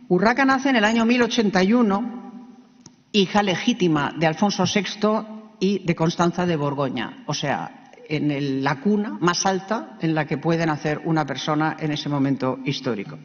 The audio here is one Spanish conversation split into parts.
Urraca nace en el año 1081, hija legítima de Alfonso VI y de Constanza de Borgoña, o sea, en la cuna más alta en la que puede nacer una persona en ese momento histórico.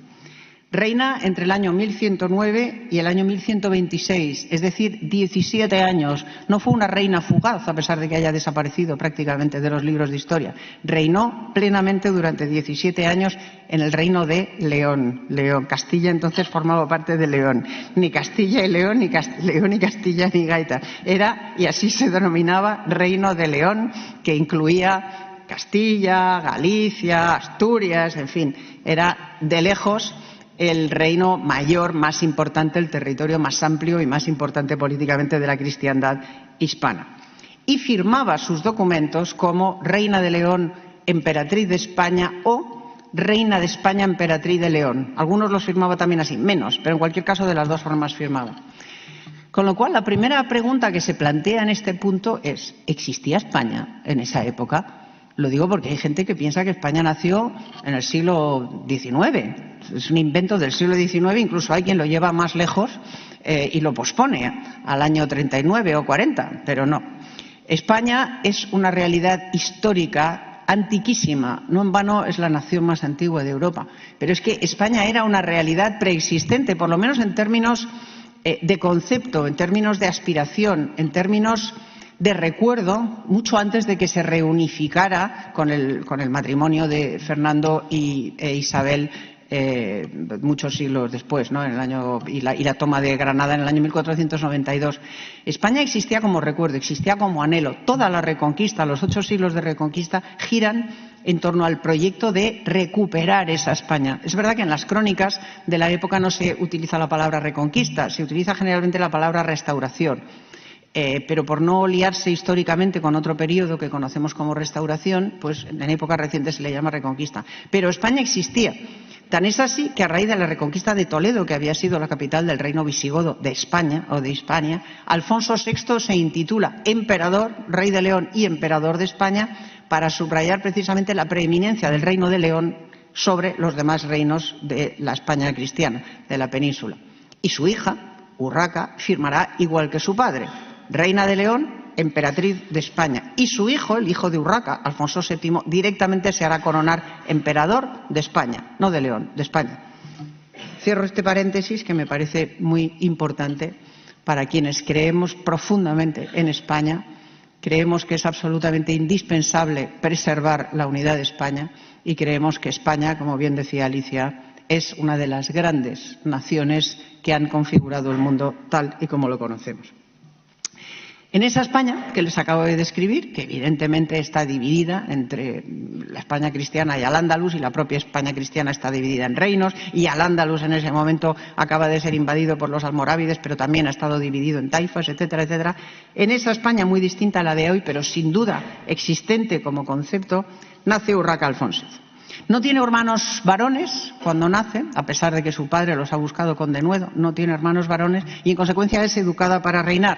Reina entre el año 1109 y el año 1126, es decir, 17 años. No fue una reina fugaz, a pesar de que haya desaparecido prácticamente de los libros de historia. Reinó plenamente durante 17 años en el reino de León. Castilla entonces formaba parte de León. Ni Castilla y León, ni León y Castilla ni Gaita. Era, y así se denominaba, Reino de León, que incluía Castilla, Galicia, Asturias, en fin, era de lejos el reino mayor, más importante, el territorio más amplio y más importante políticamente de la cristiandad hispana. Y firmaba sus documentos como Reina de León, Emperatriz de España o Reina de España, Emperatriz de León. Algunos los firmaba también así, menos, pero en cualquier caso de las dos formas firmaba. Con lo cual, la primera pregunta que se plantea en este punto es: ¿existía España en esa época? Lo digo porque hay gente que piensa que España nació en el siglo XIX. Es un invento del siglo XIX, incluso hay quien lo lleva más lejos y lo pospone al año 39 o 40, pero no. España es una realidad histórica antiquísima, no en vano es la nación más antigua de Europa, pero es que España era una realidad preexistente, por lo menos en términos de concepto, en términos de aspiración, en términos de recuerdo, mucho antes de que se reunificara con el matrimonio de Fernando e Isabel muchos siglos después, ¿no? En el año, y la toma de Granada en el año 1492. España existía como recuerdo, existía como anhelo. Toda la reconquista, los 8 siglos de reconquista, giran en torno al proyecto de recuperar esa España. Es verdad que en las crónicas de la época no se utiliza la palabra reconquista, se utiliza generalmente la palabra restauración. Pero por no liarse históricamente con otro periodo que conocemos como restauración, pues en épocas recientes se le llama reconquista. Pero España existía. Tan es así que a raíz de la reconquista de Toledo, que había sido la capital del reino visigodo de España o de Hispania, Alfonso VI se intitula emperador, rey de León y emperador de España, para subrayar precisamente la preeminencia del reino de León sobre los demás reinos de la España cristiana, de la península. Y su hija, Urraca, firmará igual que su padre: Reina de León, Emperatriz de España. Y su hijo, el hijo de Urraca, Alfonso VII, directamente se hará coronar emperador de España, no de León, de España. Cierro este paréntesis que me parece muy importante para quienes creemos profundamente en España, creemos que es absolutamente indispensable preservar la unidad de España y creemos que España, como bien decía Alicia, es una de las grandes naciones que han configurado el mundo tal y como lo conocemos. En esa España que les acabo de describir, que evidentemente está dividida entre la España cristiana y Al-Ándalus, y la propia España cristiana está dividida en reinos, y Al-Ándalus en ese momento acaba de ser invadido por los almorávides, pero también ha estado dividido en taifas, etcétera, etcétera. En esa España muy distinta a la de hoy, pero sin duda existente como concepto, nace Urraca Alfonso. No tiene hermanos varones cuando nace, a pesar de que su padre los ha buscado con denuedo, no tiene hermanos varones y en consecuencia es educada para reinar.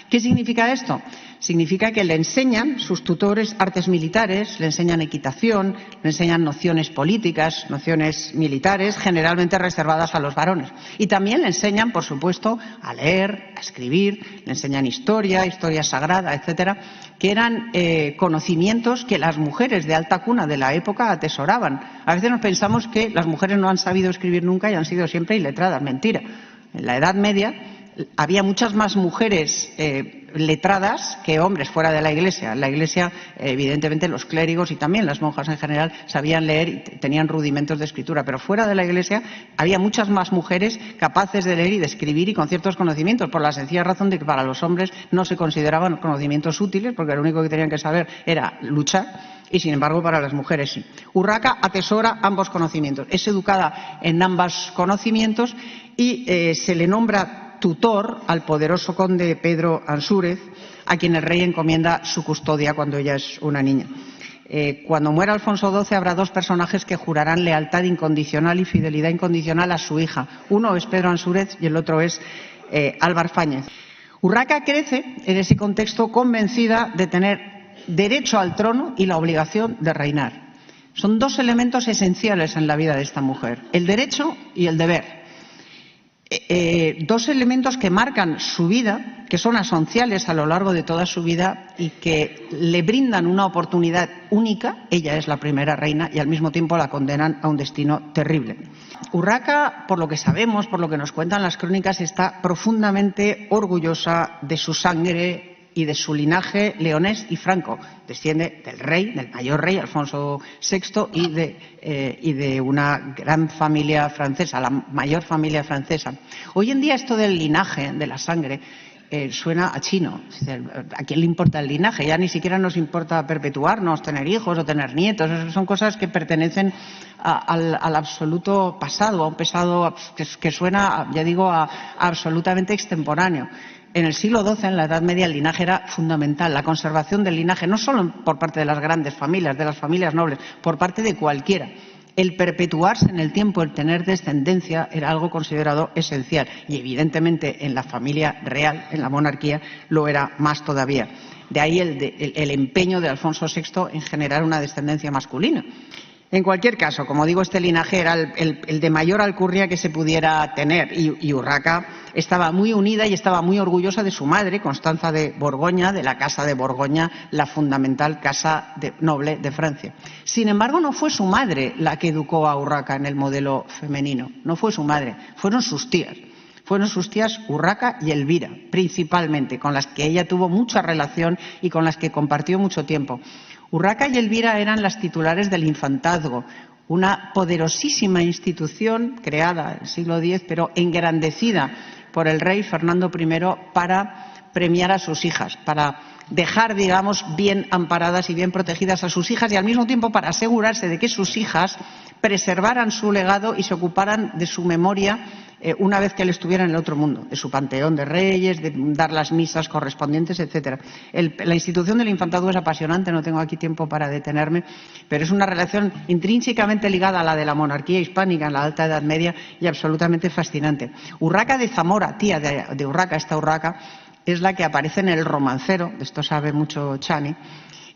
¿Qué significa esto? Significa que le enseñan sus tutores artes militares, le enseñan equitación, le enseñan nociones políticas, nociones militares, generalmente reservadas a los varones. Y también le enseñan, por supuesto, a leer, a escribir, le enseñan historia, historia sagrada, etcétera, que eran conocimientos que las mujeres de alta cuna de la época atesoraban. A veces nos pensamos que las mujeres no han sabido escribir nunca y han sido siempre iletradas. Mentira. En la Edad Media había muchas más mujeres letradas que hombres fuera de la Iglesia. En la Iglesia, evidentemente, los clérigos y también las monjas en general sabían leer y tenían rudimentos de escritura, pero fuera de la Iglesia había muchas más mujeres capaces de leer y de escribir y con ciertos conocimientos, por la sencilla razón de que para los hombres no se consideraban conocimientos útiles, porque lo único que tenían que saber era luchar, y sin embargo para las mujeres sí. Urraca atesora ambos conocimientos, es educada en ambos conocimientos y se le nombra tutor al poderoso conde Pedro Ansúrez, a quien el rey encomienda su custodia cuando ella es una niña. Cuando muera Alfonso XII habrá dos personajes que jurarán lealtad incondicional y fidelidad incondicional a su hija. Uno es Pedro Ansúrez y el otro es Álvar Fáñez. Urraca crece en ese contexto convencida de tener derecho al trono y la obligación de reinar. Son dos elementos esenciales en la vida de esta mujer: el derecho y el deber. Dos elementos que marcan su vida, que son esenciales a lo largo de toda su vida y que le brindan una oportunidad única. Ella es la primera reina y al mismo tiempo la condenan a un destino terrible. Urraca, por lo que sabemos, por lo que nos cuentan las crónicas, está profundamente orgullosa de su sangre y de su linaje leonés y franco. Desciende del rey, del mayor rey, Alfonso VI, y de una gran familia francesa, la mayor familia francesa. Hoy en día esto del linaje, de la sangre, suena a chino. ¿A quién le importa el linaje? Ya ni siquiera nos importa perpetuarnos, tener hijos o tener nietos. Esas son cosas que pertenecen al absoluto pasado, a un pasado que suena, ya digo, a absolutamente extemporáneo. En el siglo XII, en la Edad Media, el linaje era fundamental. La conservación del linaje, no solo por parte de las grandes familias, de las familias nobles, por parte de cualquiera. El perpetuarse en el tiempo, el tener descendencia, era algo considerado esencial. Y evidentemente en la familia real, en la monarquía, lo era más todavía. De ahí el empeño de Alfonso VI en generar una descendencia masculina. En cualquier caso, como digo, este linaje era el de mayor alcurnia que se pudiera tener, y Urraca estaba muy unida y estaba muy orgullosa de su madre, Constanza de Borgoña, de la Casa de Borgoña, la fundamental casa noble de Francia. Sin embargo, no fue su madre la que educó a Urraca en el modelo femenino, no fue su madre, fueron sus tías. Fueron sus tías Urraca y Elvira, principalmente, con las que ella tuvo mucha relación y con las que compartió mucho tiempo. Urraca y Elvira eran las titulares del infantazgo, una poderosísima institución creada en el siglo X, pero engrandecida por el rey Fernando I para premiar a sus hijas, para dejar, digamos, bien amparadas y bien protegidas a sus hijas y al mismo tiempo para asegurarse de que sus hijas preservaran su legado y se ocuparan de su memoria una vez que él estuviera en el otro mundo, de su panteón de reyes, de dar las misas correspondientes, etcétera. La institución del infantazgo es apasionante, no tengo aquí tiempo para detenerme, pero es una relación intrínsecamente ligada a la de la monarquía hispánica en la Alta Edad Media y absolutamente fascinante. Urraca de Zamora, tía de Urraca, esta Urraca, es la que aparece en el Romancero, de esto sabe mucho Chani,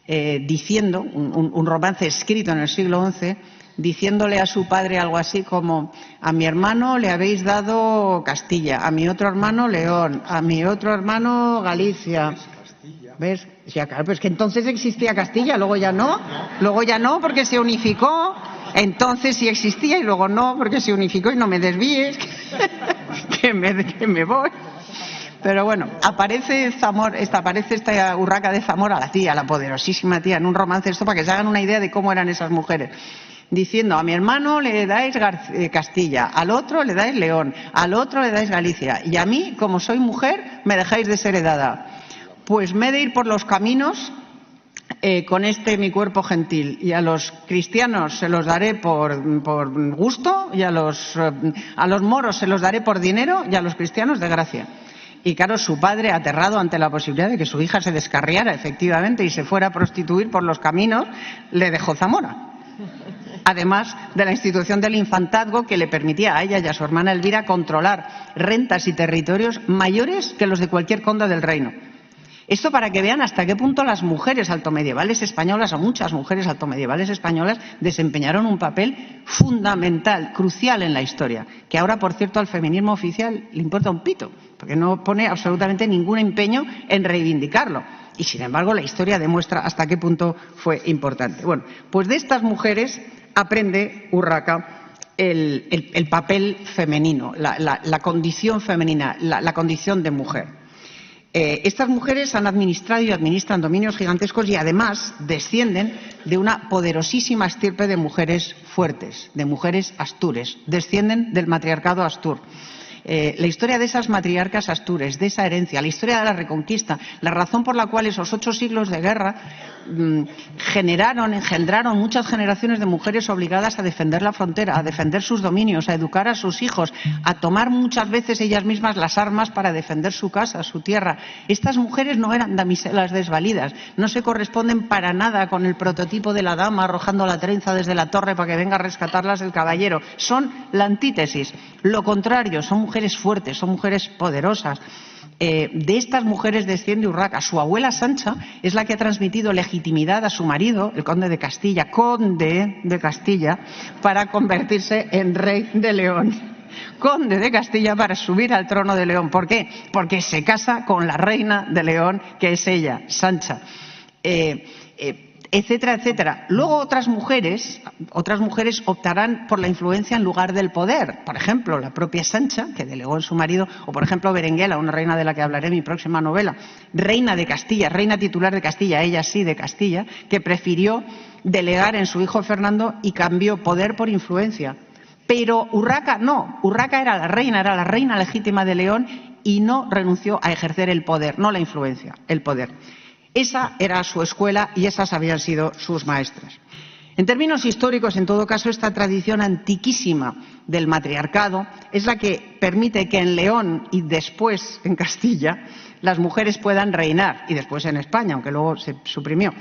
diciendo, un romance escrito en el siglo XI, diciéndole a su padre algo así como: a mi hermano le habéis dado Castilla, a mi otro hermano León, a mi otro hermano Galicia. ¿Ves? Ya, claro, pero es que entonces existía Castilla, luego ya no porque se unificó, entonces sí existía y luego no porque se unificó, y no me desvíes, que me voy. Pero bueno, aparece esta Urraca de Zamora, la tía, la poderosísima tía, en un romance, esto para que se hagan una idea de cómo eran esas mujeres, diciendo: a mi hermano le dais Castilla, al otro le dais León, al otro le dais Galicia, y a mí, como soy mujer, me dejáis desheredada. Pues me he de ir por los caminos con mi cuerpo gentil, y a los cristianos se los daré por gusto, y a los moros se los daré por dinero, y a los cristianos de gracia. Y claro, su padre, aterrado ante la posibilidad de que su hija se descarriara efectivamente y se fuera a prostituir por los caminos, le dejó Zamora. Además de la institución del infantazgo, que le permitía a ella y a su hermana Elvira controlar rentas y territorios mayores que los de cualquier conde del reino. Esto para que vean hasta qué punto las mujeres altomedievales españolas, o muchas mujeres altomedievales españolas, desempeñaron un papel fundamental, crucial en la historia, que ahora, por cierto, al feminismo oficial le importa un pito, porque no pone absolutamente ningún empeño en reivindicarlo. Y, sin embargo, la historia demuestra hasta qué punto fue importante. Bueno, pues de estas mujeres aprende Urraca el papel femenino, la condición femenina, la condición de mujer. Estas mujeres han administrado y administran dominios gigantescos y además descienden de una poderosísima estirpe de mujeres fuertes, de mujeres astures, descienden del matriarcado astur. La historia de esas matriarcas astures, de esa herencia, la historia de la Reconquista, la razón por la cual esos 8 siglos de guerra engendraron muchas generaciones de mujeres obligadas a defender la frontera, a defender sus dominios, a educar a sus hijos, a tomar muchas veces ellas mismas las armas para defender su casa, su tierra. Estas mujeres no eran damiselas desvalidas, no se corresponden para nada con el prototipo de la dama arrojando la trenza desde la torre para que venga a rescatarlas el caballero. Son la antítesis, lo contrario, son mujeres fuertes, son mujeres poderosas. De estas mujeres desciende Urraca. Su abuela Sancha es la que ha transmitido legitimidad a su marido, el conde de Castilla, para convertirse en rey de León. conde de Castilla, para subir al trono de León. ¿Por qué? Porque se casa con la reina de León, que es ella, Sancha. Etcétera, etcétera. Luego otras mujeres optarán por la influencia en lugar del poder. Por ejemplo, la propia Sancha, que delegó en su marido, o por ejemplo Berenguela, una reina de la que hablaré en mi próxima novela, reina de Castilla, reina titular de Castilla, ella sí de Castilla, que prefirió delegar en su hijo Fernando y cambió poder por influencia. Pero Urraca no, Urraca era la reina legítima de León y no renunció a ejercer el poder, no la influencia, el poder. Esa era su escuela y esas habían sido sus maestras. En términos históricos, en todo caso, esta tradición antiquísima del matriarcado es la que permite que en León y después en Castilla las mujeres puedan reinar, y después en España, aunque luego se suprimió.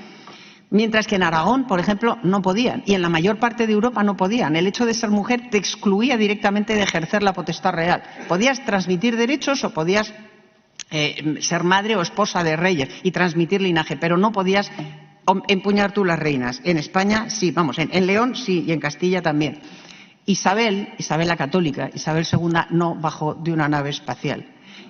Mientras que en Aragón, por ejemplo, no podían, y en la mayor parte de Europa no podían. El hecho de ser mujer te excluía directamente de ejercer la potestad real. Podías transmitir derechos o podías ser madre o esposa de reyes y transmitir linaje, pero no podías empuñar tú las reinas. En España sí, vamos, en León sí, y en Castilla también. Isabel la Católica, Isabel II, no bajó de una nave espacial.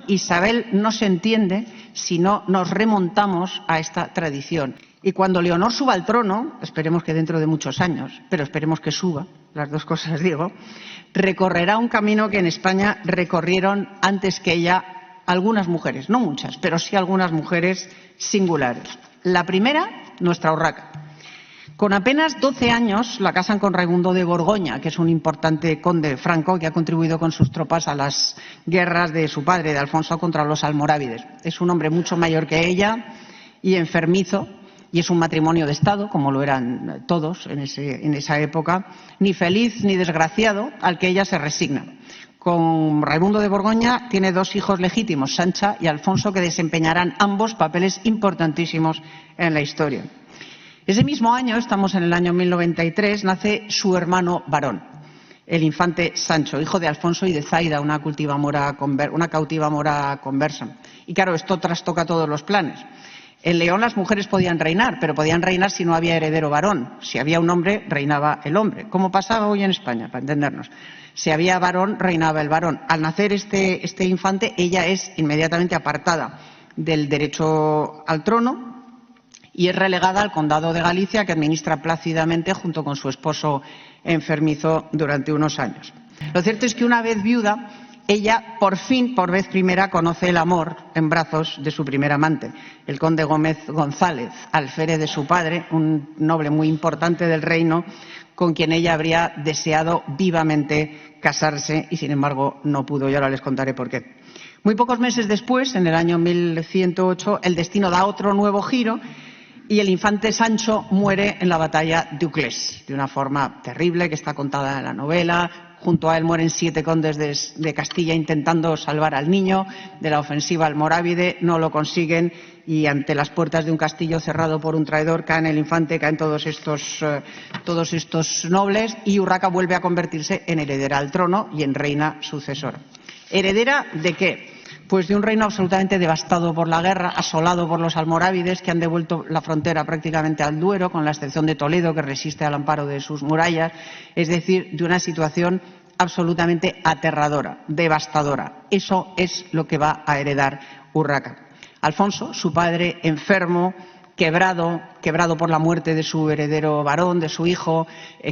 Isabel no se entiende si no nos remontamos a esta tradición. Y cuando Leonor suba al trono, esperemos que dentro de muchos años, pero esperemos que suba, las dos cosas digo, recorrerá un camino que en España recorrieron antes que ella algunas mujeres, no muchas, pero sí algunas mujeres singulares. La primera, nuestra Urraca. Con apenas 12 años la casan con Raimundo de Borgoña, que es un importante conde franco que ha contribuido con sus tropas a las guerras de su padre, de Alfonso, contra los almorávides. Es un hombre mucho mayor que ella y enfermizo, y es un matrimonio de Estado, como lo eran todos en esa época, ni feliz ni desgraciado, al que ella se resigna. Con Raimundo de Borgoña tiene dos hijos legítimos, Sancha y Alfonso, que desempeñarán ambos papeles importantísimos en la historia. Ese mismo año, estamos en el año 1093, nace su hermano varón, el infante Sancho, hijo de Alfonso y de Zaida, una cautiva mora conversa. Y claro, esto trastoca todos los planes. En León las mujeres podían reinar, pero podían reinar si no había heredero varón. Si había un hombre, reinaba el hombre, como pasaba hoy en España, para entendernos. Si había varón, reinaba el varón. Al nacer este infante, ella es inmediatamente apartada del derecho al trono y es relegada al condado de Galicia, que administra plácidamente junto con su esposo enfermizo durante unos años. Lo cierto es que una vez viuda, ella por fin, por vez primera, conoce el amor en brazos de su primer amante, el conde Gómez González, alférez de su padre, un noble muy importante del reino, con quien ella habría deseado vivamente casarse y, sin embargo, no pudo. Y ahora les contaré por qué. Muy pocos meses después, en el año 1108, el destino da otro nuevo giro y el infante Sancho muere en la batalla de Uclés, de una forma terrible que está contada en la novela. Junto a él mueren 7 condes de Castilla intentando salvar al niño de la ofensiva almorávide, no lo consiguen y ante las puertas de un castillo cerrado por un traidor caen el infante, caen todos estos nobles y Urraca vuelve a convertirse en heredera al trono y en reina sucesora. ¿Heredera de qué? Pues de un reino absolutamente devastado por la guerra, asolado por los almorávides que han devuelto la frontera prácticamente al Duero, con la excepción de Toledo, que resiste al amparo de sus murallas, es decir, de una situación absolutamente aterradora, devastadora. Eso es lo que va a heredar Urraca. Alfonso, su padre, enfermo, quebrado por la muerte de su heredero varón, de su hijo,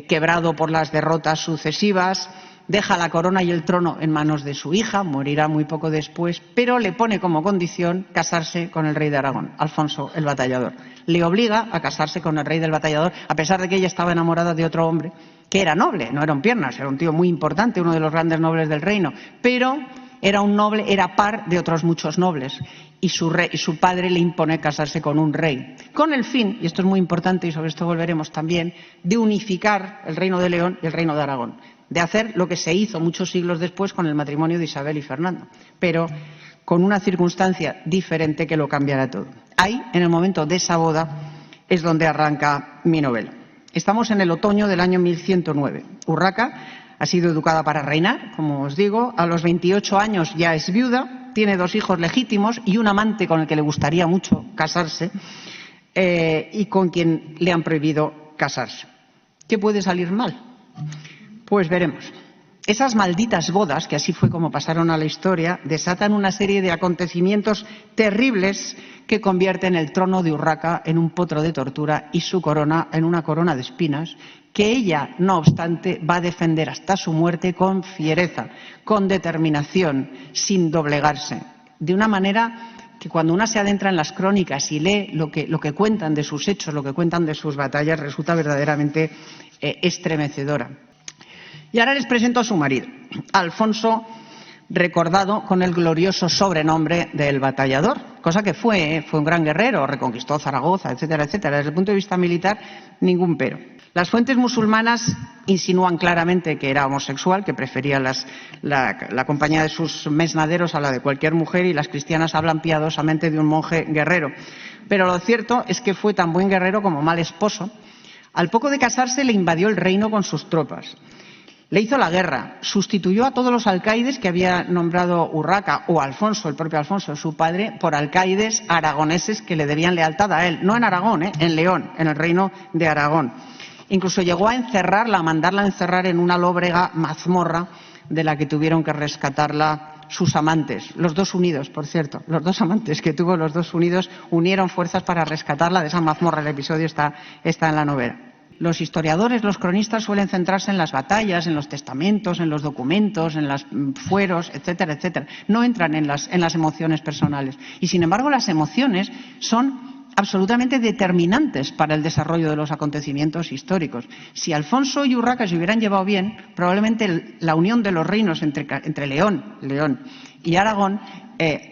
quebrado por las derrotas sucesivas, deja la corona y el trono en manos de su hija, morirá muy poco después, pero le pone como condición casarse con el rey de Aragón, Alfonso el Batallador. Le obliga a casarse con el rey del Batallador, a pesar de que ella estaba enamorada de otro hombre, que era noble, no era un piernas, era un tío muy importante, uno de los grandes nobles del reino, pero era un noble, era par de otros muchos nobles, y su padre le impone casarse con un rey, con el fin, y esto es muy importante y sobre esto volveremos también, de unificar el reino de León y el reino de Aragón, de hacer lo que se hizo muchos siglos después con el matrimonio de Isabel y Fernando, pero con una circunstancia diferente que lo cambiará todo. Ahí, en el momento de esa boda, es donde arranca mi novela. Estamos en el otoño del año 1109. Urraca ha sido educada para reinar, como os digo. A los 28 años ya es viuda, tiene 2 hijos legítimos y un amante con el que le gustaría mucho casarse y con quien le han prohibido casarse. ¿Qué puede salir mal? Pues veremos. Esas malditas bodas, que así fue como pasaron a la historia, desatan una serie de acontecimientos terribles que convierten el trono de Urraca en un potro de tortura y su corona en una corona de espinas, que ella, no obstante, va a defender hasta su muerte con fiereza, con determinación, sin doblegarse, de una manera que cuando una se adentra en las crónicas y lee lo que cuentan de sus hechos, lo que cuentan de sus batallas, resulta verdaderamente estremecedora. Y ahora les presento a su marido, Alfonso, recordado con el glorioso sobrenombre del Batallador, cosa que fue un gran guerrero, reconquistó Zaragoza, etcétera, etcétera. Desde el punto de vista militar, ningún pero. Las fuentes musulmanas insinúan claramente que era homosexual, que prefería la compañía de sus mesnaderos a la de cualquier mujer, y las cristianas hablan piadosamente de un monje guerrero. Pero lo cierto es que fue tan buen guerrero como mal esposo. Al poco de casarse le invadió el reino con sus tropas. Le hizo la guerra, sustituyó a todos los alcaides que había nombrado Urraca o Alfonso, el propio Alfonso, su padre, por alcaides aragoneses que le debían lealtad a él. No en Aragón, en León, en el reino de Aragón. Incluso llegó a mandarla a encerrar en una lóbrega mazmorra de la que tuvieron que rescatarla sus amantes, los dos unidos, por cierto. Los dos amantes que tuvo, los dos unidos, unieron fuerzas para rescatarla de esa mazmorra. El episodio está en la novela. Los historiadores, los cronistas suelen centrarse en las batallas, en los testamentos, en los documentos, en los fueros, etcétera, etcétera. No entran en las emociones personales. Y, sin embargo, las emociones son absolutamente determinantes para el desarrollo de los acontecimientos históricos. Si Alfonso y Urraca se hubieran llevado bien, probablemente la unión de los reinos entre León y Aragón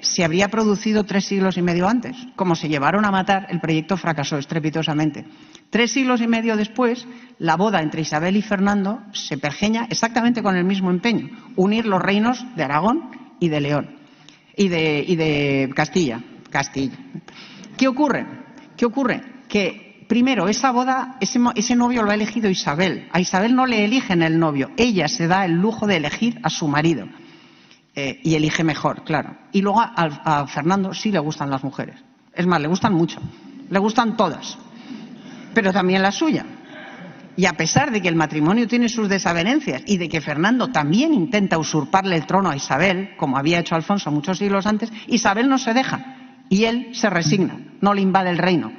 se habría producido 3 siglos y medio antes. Como se llevaron a matar, el proyecto fracasó estrepitosamente. 3 siglos y medio después, la boda entre Isabel y Fernando se pergeña exactamente con el mismo empeño: unir los reinos de Aragón y de León y de Castilla. ¿Qué ocurre? Que primero, esa boda, ese novio lo ha elegido Isabel. A Isabel no le eligen el novio, ella se da el lujo de elegir a su marido. Y elige mejor, claro. Y luego a Fernando sí le gustan las mujeres. Es más, le gustan mucho. Le gustan todas. Pero también la suya. Y a pesar de que el matrimonio tiene sus desavenencias y de que Fernando también intenta usurparle el trono a Isabel, como había hecho Alfonso muchos siglos antes, Isabel no se deja. Y él se resigna, no le invade el reino.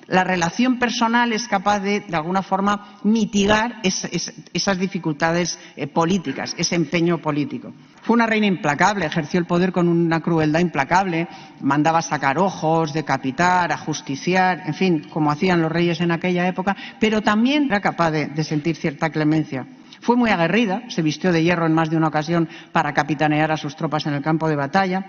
La relación personal es capaz de alguna forma, mitigar esas dificultades políticas, ese empeño político. Fue una reina implacable, ejerció el poder con una crueldad implacable, mandaba sacar ojos, decapitar, ajusticiar, en fin, como hacían los reyes en aquella época, pero también era capaz de sentir cierta clemencia. Fue muy aguerrida, se vistió de hierro en más de una ocasión para capitanear a sus tropas en el campo de batalla.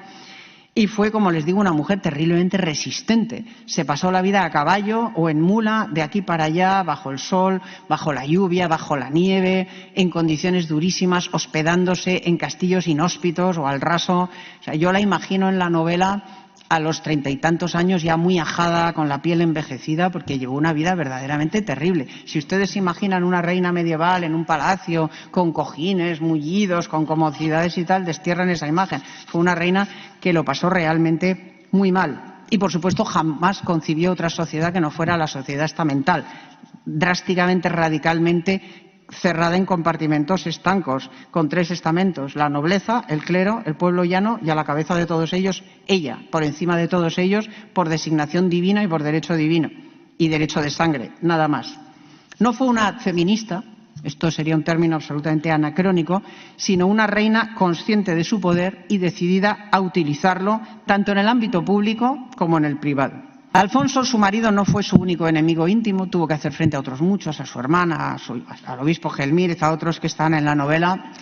Y fue, como les digo, una mujer terriblemente resistente. Se pasó la vida a caballo o en mula, de aquí para allá, bajo el sol, bajo la lluvia, bajo la nieve, en condiciones durísimas, hospedándose en castillos inhóspitos o al raso. O sea, yo la imagino en la novela a los 30 y tantos años, ya muy ajada, con la piel envejecida, porque llevó una vida verdaderamente terrible. Si ustedes se imaginan una reina medieval en un palacio, con cojines, mullidos, con comodidades y tal, destierran esa imagen. Fue una reina que lo pasó realmente muy mal. Y, por supuesto, jamás concibió otra sociedad que no fuera la sociedad estamental, drásticamente, radicalmente cerrada en compartimentos estancos, con 3 estamentos: la nobleza, el clero, el pueblo llano, y a la cabeza de todos ellos, ella, por encima de todos ellos, por designación divina y por derecho divino, y derecho de sangre, nada más. No fue una feminista, esto sería un término absolutamente anacrónico, sino una reina consciente de su poder y decidida a utilizarlo tanto en el ámbito público como en el privado. Alfonso, su marido, no fue su único enemigo íntimo, tuvo que hacer frente a otros muchos, a su hermana, al obispo Gelmírez, a otros que están en la novela,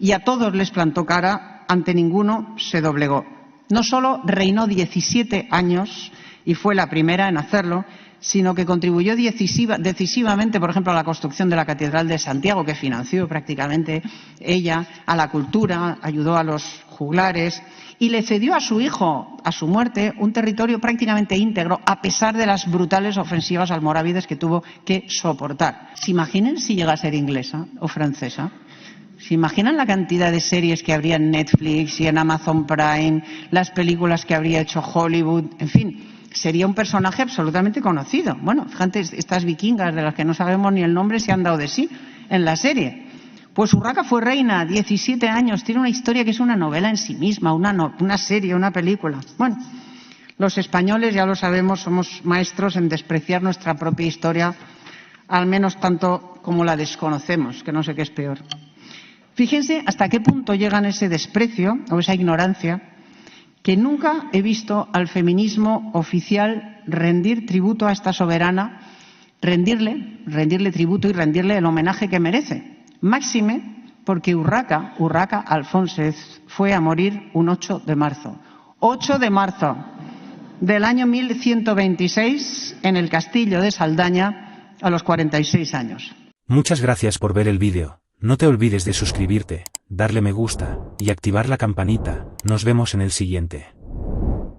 y a todos les plantó cara, ante ninguno se doblegó. No solo reinó 17 años y fue la primera en hacerlo, sino que contribuyó decisivamente, por ejemplo, a la construcción de la Catedral de Santiago, que financió prácticamente ella, a la cultura, ayudó a los juglares, y le cedió a su hijo, a su muerte, un territorio prácticamente íntegro, a pesar de las brutales ofensivas almorávides que tuvo que soportar. ¿Se imaginan si llega a ser inglesa o francesa? ¿Se imaginan la cantidad de series que habría en Netflix y en Amazon Prime, las películas que habría hecho Hollywood? En fin, sería un personaje absolutamente conocido. Bueno, fíjate, estas vikingas de las que no sabemos ni el nombre se han dado de sí en la serie. Pues Urraca fue reina, 17 años, tiene una historia que es una novela en sí misma, una serie, una película. Bueno, los españoles, ya lo sabemos, somos maestros en despreciar nuestra propia historia, al menos tanto como la desconocemos, que no sé qué es peor. Fíjense hasta qué punto llegan ese desprecio o esa ignorancia, que nunca he visto al feminismo oficial rendir tributo a esta soberana, rendirle tributo y rendirle el homenaje que merece. Máxime porque Urraca Alfonsez fue a morir un 8 de marzo. 8 de marzo del año 1126 en el castillo de Saldaña a los 46 años. Muchas gracias por ver el vídeo. No te olvides de suscribirte, darle me gusta y activar la campanita. Nos vemos en el siguiente.